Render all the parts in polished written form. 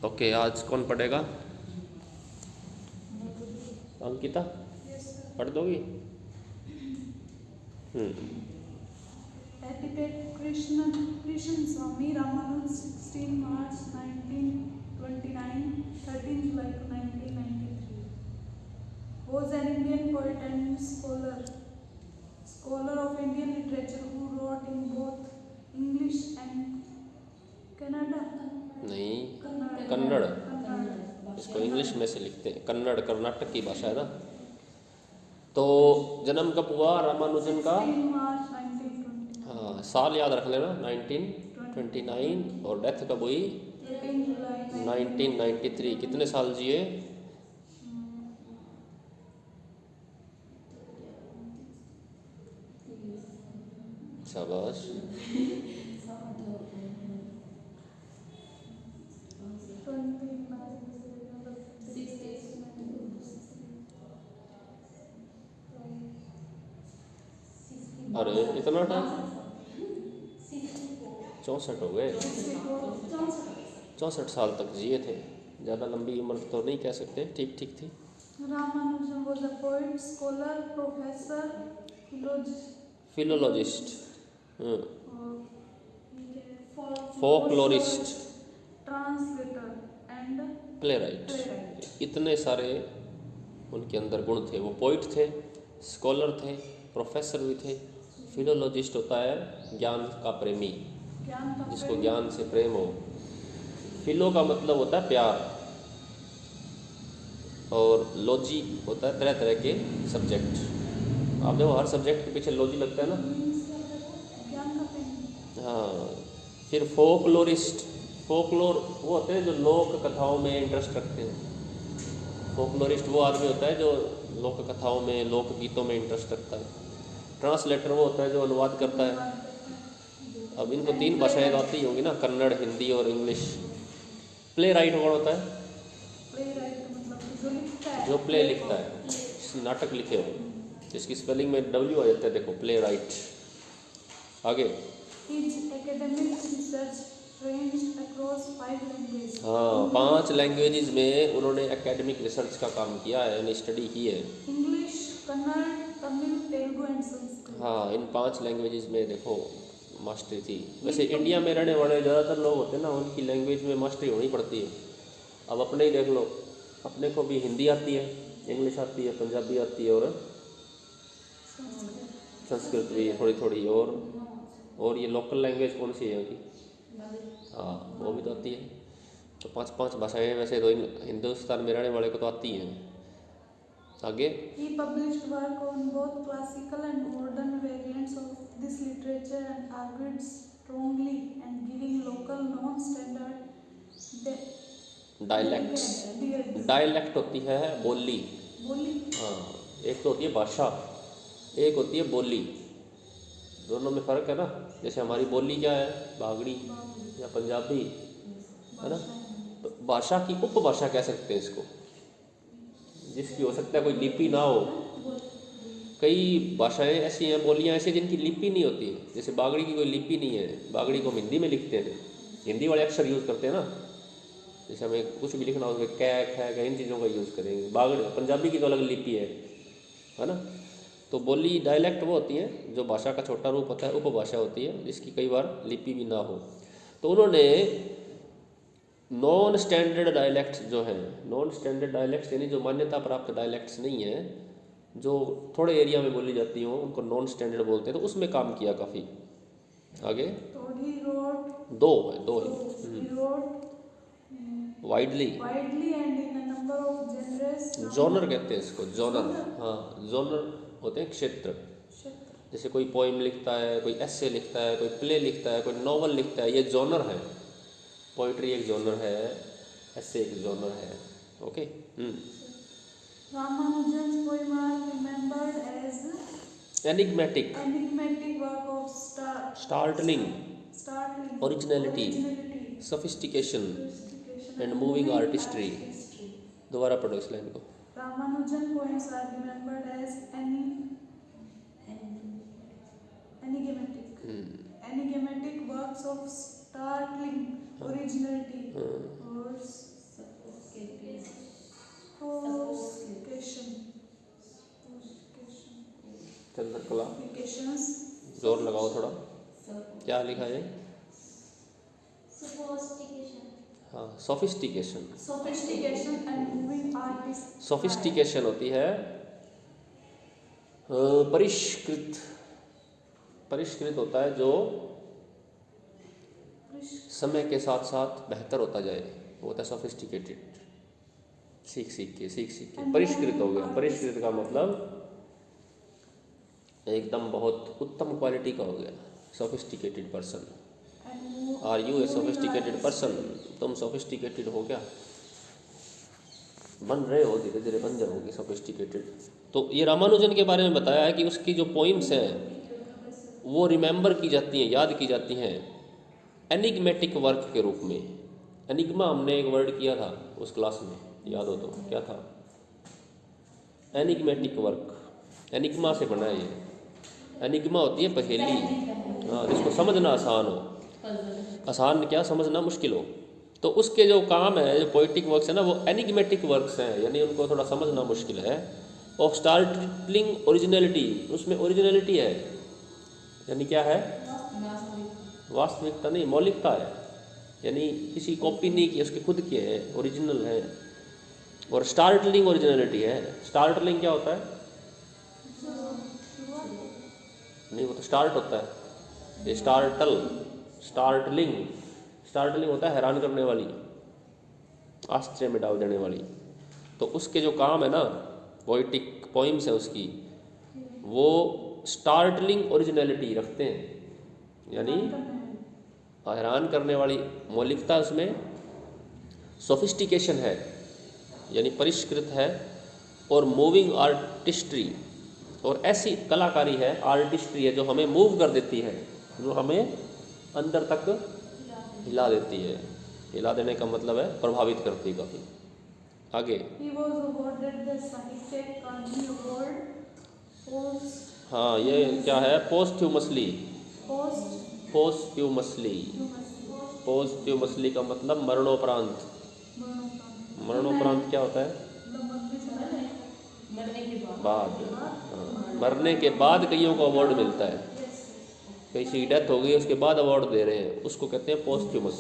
Okay, आज कौन पढ़ेगा? अंकिता पढ़ दोगी? Etiquette Krishan Swami Ramanujan 16 March 1929 13 July 1993 was an Indian poet and scholar of Indian literature who wrote in both English and Kannada. नहीं, कन्नड़। इसको English में से लिखते हैं, कन्नड़ कर्नाटक की भाषा है ना। तो जन्म कब हुआ रामानुजन का? 16 March 1920 हाँ, साल याद रख लेना 1929, और डेथ कब हुई? 13 July 1993। कितने साल जिए? शाबाश। अरे इतना टाइम, 64 हो गए। 64 साल तक जिए थे, ज़्यादा लंबी उम्र तो नहीं कह सकते, ठीक ठीक थी। Ramanujan was a poet, scholar, professor, philologist, folklorist, फोकलोरिस्ट, translator and playwright, playwright. इतने सारे उनके अंदर गुण थे। वो पोइट थे, स्कॉलर थे, प्रोफेसर भी थे। फिलोलॉजिस्ट होता है ज्ञान का प्रेमी, ज्ञान का जिसको प्रेम, ज्ञान से प्रेम हो। फिलो का मतलब होता है प्यार, और लॉजी होता है तरह तरह के सब्जेक्ट। आप देखो हर सब्जेक्ट के पीछे लॉजी लगता है ना। ज्ञान का प्रेम। हाँ, फिर फोकलोरिस्ट, फोकलोर वो होते हैं जो लोक कथाओं में इंटरेस्ट रखते हैं। फोकलोरिस्ट वो आदमी होता है जो लोक कथाओं में, लोक गीतों में इंटरेस्ट रखता है। ट्रांसलेटर वो होता है जो अनुवाद करता है। अब इनको 3 भाषाएं तो आती होंगी ना, कन्नड़, हिंदी और इंग्लिश। प्ले राइट कौन होता है? प्लेराइट मतलब जो लिखता है, जो प्ले लिखता है, नाटक लिखे हो, जिसकी स्पेलिंग में W आ जाता है, देखो प्ले राइट। आगे, His academic research ranged across 5 languages. हाँ 5 लैंग्वेजेस में उन्होंने एकेडमिक रिसर्च का काम किया है, यानी स्टडी की है। English, Kannada, Tamil, Telugu and Sanskrit. हाँ, इन 5 लैंग्वेजेस में देखो मास्टरी थी। वैसे इंडिया में रहने वाले ज़्यादातर लोग होते हैं ना, उनकी लैंग्वेज में मास्टरी होनी पड़ती है। अब अपने ही देख लो, अपने को भी हिंदी आती है, इंग्लिश आती है, पंजाबी आती है, और संस्कृत भी थोड़ी थोड़ी। और ये लोकल लैंग्वेज कौन सी है उनकी? हाँ, वो भी तो आती है। तो 5 भाषाएं वैसे तो हिंदुस्तान में रहने वाले को तो आती हैं। आगे, He published work on both classical and modern variants of this literature and argued strongly and giving local non-standard dialects. Dialect होती है बोली। बोली। हाँ, एक तो होती है भाषा, एक होती है बोली। दोनों में फ़र्क है ना। जैसे हमारी बोली क्या है, बागड़ी या पंजाबी, है ना। तो भाषा की उपभाषा कह सकते हैं इसको, जिसकी हो सकता है कोई लिपि ना हो। कई भाषाएं ऐसी हैं, बोलियां ऐसी जिनकी लिपि नहीं होती। जैसे बागड़ी की कोई लिपि नहीं है, बागड़ी को हम हिंदी में लिखते हैं, हिंदी वाले अक्षर यूज़ करते हैं ना। जैसे हमें कुछ भी लिखना हो, कै ख इन चीज़ों का यूज़ करेंगे। बागड़ी, पंजाबी की तो अलग लिपि है ना। तो बोली, डायलैक्ट वो होती है जो भाषा का छोटा रूप होता है, उपभाषा होती है, जिसकी कई बार लिपि भी ना हो। तो उन्होंने नॉन स्टैंडर्ड डायलैक्ट्स जो हैं, नॉन स्टैंडर्ड डायलैक्ट्स यानी जो मान्यता प्राप्त डायलैक्ट्स नहीं हैं, जो थोड़े एरिया में बोली जाती हो, उनको नॉन स्टैंडर्ड बोलते हैं। तो उसमें काम किया काफ़ी। आगे, तो he wrote दो है। he wrote widely, widely and in a number of genres. Genre कहते हैं इसको, जॉनर। हाँ, जॉनर होते हैं क्षेत्र। जैसे कोई पोइम लिखता है, कोई एस्से लिखता है, कोई प्ले लिखता है, कोई नॉवल लिखता है, ये जॉनर है। पोइट्री एक जॉनर है, एस्से एक जॉनर है। Okay. Ramanujan's poem are remembered as enigmatic, work of startling, startling originality, sophistication and moving artistry. दोबारा पढ़ो इस लाइन को। Ramanujan poems are remembered as enigmatic works of startling originality or standard कला, Qualifications, जोर लगाओ थोड़ा, क्या लिखा है? हाँ, sophistication. sophistication and moving artist. Sophistication होती है परिष्कृत, परिष्कृत होता है जो समय के साथ साथ बेहतर होता जाए, वो होता है सोफिस्टिकेटेड। सीख सीख के परिष्कृत हो गया। परिष्कृत का मतलब एकदम बहुत उत्तम क्वालिटी का हो गया, sophisticated person. Are you a sophisticated person? तुम सोफिस्टिकेटेड हो क्या? बन रहे हो, धीरे धीरे बन जाओगे सोफिस्टिकेटेड। तो ये रामानुजन के बारे में बताया है कि उसकी जो पॉइंट्स हैं वो रिमेंबर की जाती हैं, याद की जाती हैं एनिग्मेटिक वर्क के रूप में। एनिग्मा हमने एक वर्ड किया था उस क्लास में, याद हो तो, क्या था? एनिग्मेटिक वर्क, एनिग्मा से बना है ये। एनिग्मा होती है पहेली, हाँ, जिसको समझना आसान हो, आसान क्या, समझना मुश्किल हो। तो उसके जो काम है, जो पोइटिक वर्क्स है ना, वो एनिग्मेटिक वर्क्स हैं, यानी उनको थोड़ा समझना मुश्किल है। ऑफ स्टार्टलिंग ओरिजिनलिटी, उसमें ओरिजिनलिटी है, यानी क्या है? वास्तविकता नहीं, मौलिकता है, यानी किसी कॉपी नहीं की, उसके खुद के हैं, ओरिजिनल है। और स्टार्टलिंग ओरिजिनलिटी है। स्टार्टलिंग क्या होता है? नहीं, वो तो स्टार्ट होता है, ये स्टार्टल, स्टार्टलिंग, स्टार्टलिंग होता है हैरान करने वाली, आश्चर्य में डाल देने वाली। तो उसके जो काम है ना, पोइटिक पोइम्स है उसकी, वो स्टार्टलिंग ओरिजिनलिटी रखते हैं, यानी हैरान करने वाली मौलिकता उसमें, सोफिस्टिकेशन है यानी परिष्कृत है, और मूविंग आर्टिस्ट्री, और ऐसी कलाकारी है, आर्टिस्ट्री है जो हमें मूव कर देती है, जो हमें अंदर तक हिला देती है। हिला देने का मतलब है प्रभावित करती है काफ़ी। आगे, He was awarded the Sahitya Akademi Award post. हाँ, ये क्या है? पोस्ट्यूमसली, Post. पोस्ट्यूमसली, पोस्ट्यूमसली का मतलब मरणोपरांत। मरणोपरांत क्या होता है? बाद, हाँ, मरने के बाद कईयों को अवार्ड मिलता है, किसी की डेथ हो गई उसके बाद अवार्ड दे रहे हैं, उसको कहते हैं पोस्ट्यूमस।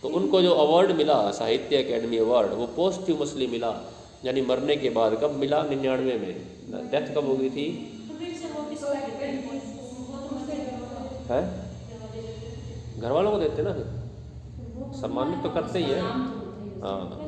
तो उनको जो अवार्ड मिला, साहित्य अकेडमी अवार्ड, वो पोस्ट्यूमसली मिला, यानी मरने के बाद। कब मिला? 99 में। डेथ कब हो गई थी? है, घर वालों को देते ना, फिर सम्मानित तो करते ही है। हाँ,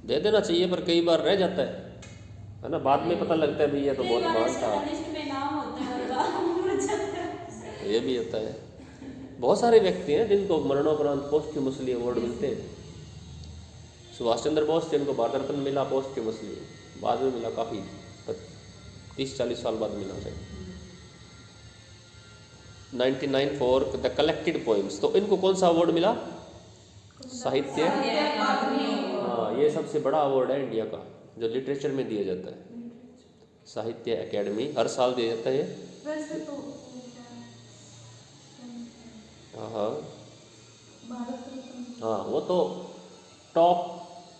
दे देना चाहिए, पर कई बार रह जाता है ना, बाद में पता लगता है भाई ये तो बहुत महान था। ये भी होता है। बहुत सारे व्यक्ति हैं जिनको मरणोपरांत पोस्ट्यूमसली अवार्ड मिलते हैं। सुभाष चंद्र बोस, जिनको भारत रत्न मिला पोस्ट्यूमसली, बाद में मिला, काफ़ी 30-40 साल बाद मिला शायद। 99 फॉर द कलेक्टेड पोइम्स। तो इनको कौन सा अवार्ड मिला? साहित्य, हाँ, ये सबसे बड़ा अवार्ड है इंडिया का, जो लिटरेचर में दिया जाता है। साहित्य अकेडमी हर साल दिया जाता है। वैसे तो हाँ, हाँ, वो तो टॉप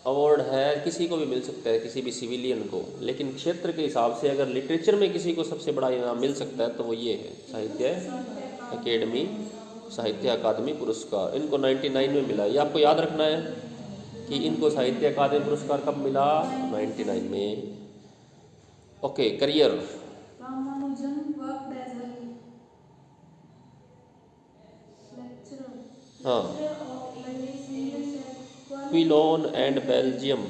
अवार्ड है, किसी को भी मिल सकता है, किसी भी सिविलियन को। लेकिन क्षेत्र के हिसाब से अगर लिटरेचर में किसी को सबसे बड़ा इनाम मिल सकता है तो वो ये है, साहित्य अकेडमी, साहित्य अकादमी पुरस्कार। इनको 99 में मिला। ये आपको याद रखना है कि इनको साहित्य अकादमी पुरस्कार कब मिला? 99 में। Okay, career. Ramanujan worked as a lecturer. हाँ, Lecturer of English at Quilon and Belgium,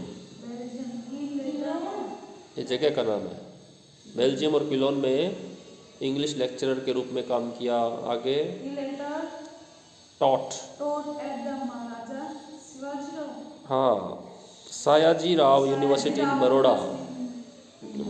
Belgium. He later ये जगह का नाम है। बेल्जियम और क्विलोन में इंग्लिश लेक्चरर के रूप में काम किया। आगे, he later taught, taught at the Maharaja Shivaji हाँ, सयाजी राव यूनिवर्सिटी इन बड़ौदा,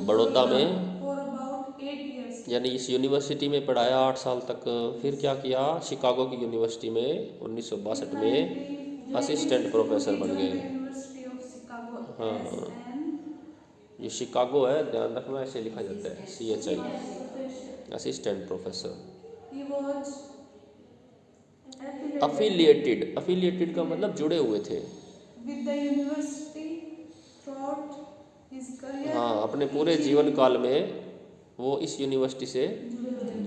बड़ौदा में, for about 8 years. यानी इस यूनिवर्सिटी में पढ़ाया 8 साल तक। फिर क्या किया? शिकागो की यूनिवर्सिटी में 1962 में असिस्टेंट प्रोफेसर बन गए। University of Chicago हाँ, as an ये शिकागो है, ध्यान रखना, ऐसे लिखा जाता है, CHI, assistant professor. he was affiliated affiliated, affiliated का मतलब जुड़े हुए थे। with the university throughout his career. हाँ, अपने पूरे जीवन काल में वो इस यूनिवर्सिटी से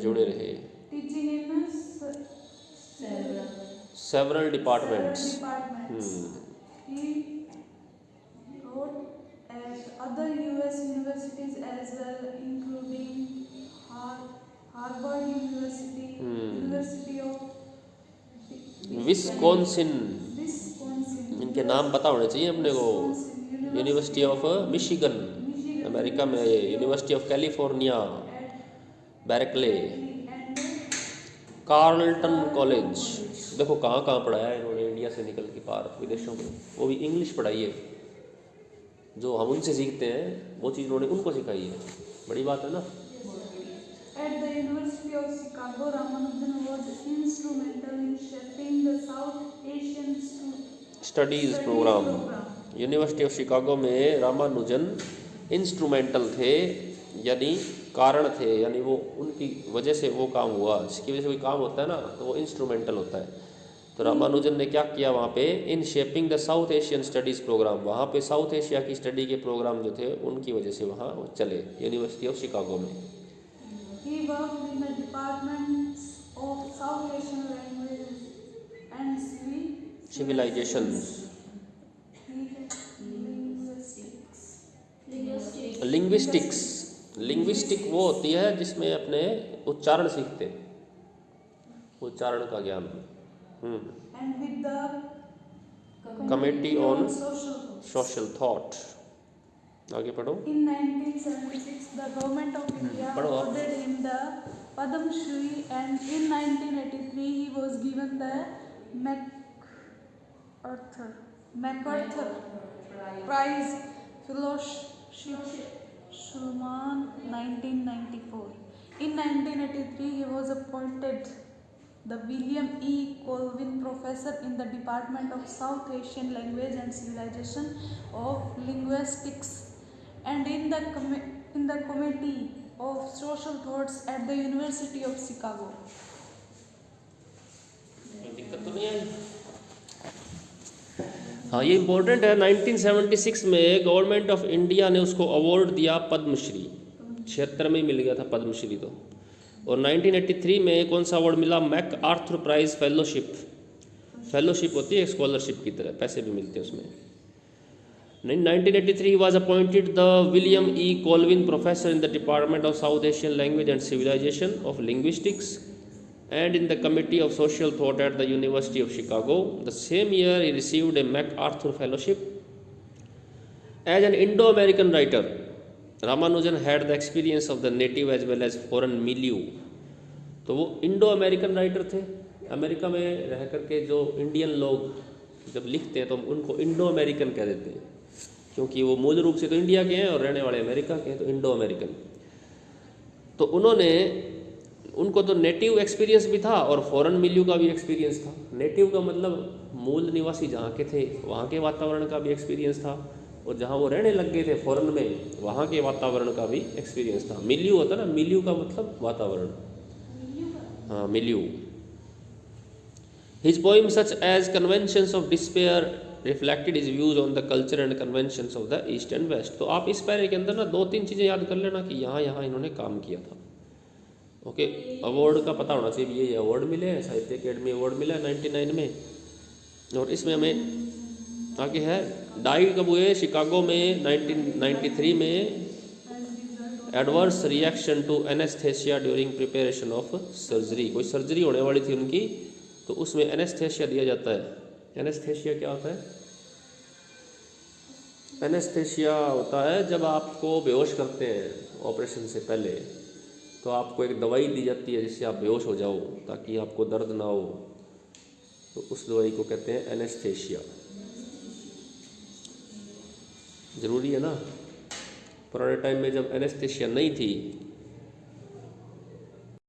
जुड़े रहे। Teaching in several departments. departments. He taught at other US universities as well, including Harvard University, University of Wisconsin, Wisconsin, इनके नाम पता होने चाहिए अपने को। Wisconsin university of Michigan America में, university of California Berkeley, and Carleton college. देखो कहाँ कहाँ पढ़ाया है इन्होंने इंडिया से निकल के पार विदेशों में, वो भी इंग्लिश पढ़ाई है। जो हम उनसे सीखते हैं वो चीज़ उन्होंने उनको सिखाई है, बड़ी बात है ना। at the University of Chicago, Ramanujan was instrumental in shaping the South Asian studies program. University of Chicago में रामानुजन इंस्ट्रूमेंटल थे, यानी कारण थे, यानी वो उनकी वजह से वो काम हुआ। जिसकी वजह से कोई काम होता है ना तो वो इंस्ट्रूमेंटल होता है। तो रामानुजन ने क्या किया वहाँ पे, in shaping the South Asian studies program, वहाँ पे साउथ एशिया की स्टडी के प्रोग्राम जो थे उनकी वजह से वहाँ वो चले यूनिवर्सिटी ऑफ शिकागो में। He worked in the departments of South Asian languages and civilisations. linguistics. Linguistic वो होती है जिसमें अपने उच्चारण सीखते हैं, उच्चारण का ज्ञान। And with the committee on social thoughts. Social thought. आगे पढ़ो। In 1976, the government of India पढ़ो आप। awarded him the Padma Shri, and in 1983 he was given the MacArthur Prize Fellowship, Shulman, 1994. In 1983, he was appointed the William E. Colvin Professor in the Department of South Asian Language and Civilization of Linguistics, and in the Committee of Social Thoughts at the University of Chicago. दिक्कत तो नहीं आई? हाँ, ये important है। 1976 में government of India ने उसको award दिया पद्मश्री। 76 में ही मिल गया था पद्मश्री तो। और 1983 में कौन सा अवार्ड मिला? MacArthur prize fellowship. फेलोशिप होती है स्कॉलरशिप की तरह, पैसे भी मिलते हैं उसमें। 1983 was appointed the William E. Colvin Professor in the Department of South Asian Language and Civilization of Linguistics and in the Committee of Social Thought at the University of Chicago. The same year he received a MacArthur Fellowship. As an Indo-American writer, Ramanujan had the experience of the native as well as foreign milieu. तो वो Indo American writer थे। America में रह करके जो Indian लोग जब लिखते हैं तो हम उनको इंडो अमेरिकन कह देते हैं, क्योंकि वो मूल रूप से तो इंडिया के हैं और रहने वाले अमेरिका के हैं, तो इंडो अमेरिकन। तो उनको तो नेटिव एक्सपीरियंस भी था और फॉरेन मिलियू का भी एक्सपीरियंस था। नेटिव का मतलब मूल निवासी जहाँ के थे वहाँ के वातावरण का भी एक्सपीरियंस था, और जहाँ वो रहने लग गए थे फॉरेन में वहाँ के वातावरण का भी एक्सपीरियंस था। मिलियू होता ना, मिलियू का मतलब वातावरण। हाँ, milieu. His poems such as Conventions of Despair reflected his views on the culture and conventions of the East and West। तो आप इस पैरे के अंदर ना 2-3 चीज़ें याद कर लेना कि यहाँ इन्होंने काम किया था। ओके, अवार्ड का पता होना चाहिए। ये अवार्ड मिले हैं, साहित्य अकेडमी अवार्ड मिला है 99 में। और इसमें हमें आगे है, डाई कब हुए? शिकागो में 1993 में। Adverse reaction to anaesthesia during preparation of surgery. कोई सर्जरी होने वाली थी उनकी, तो उसमें एनेस्थेसिया दिया जाता है। एनेस्थेसिया क्या होता है? एनेस्थेसिया होता है जब आपको बेहोश करते हैं ऑपरेशन से पहले, तो आपको एक दवाई दी जाती है जिससे आप बेहोश हो जाओ ताकि आपको दर्द ना हो, तो उस दवाई को कहते हैं एनेस्थेसिया। ज़रूरी है ना, पुराने टाइम में जब एनेस्थेसिया नहीं थी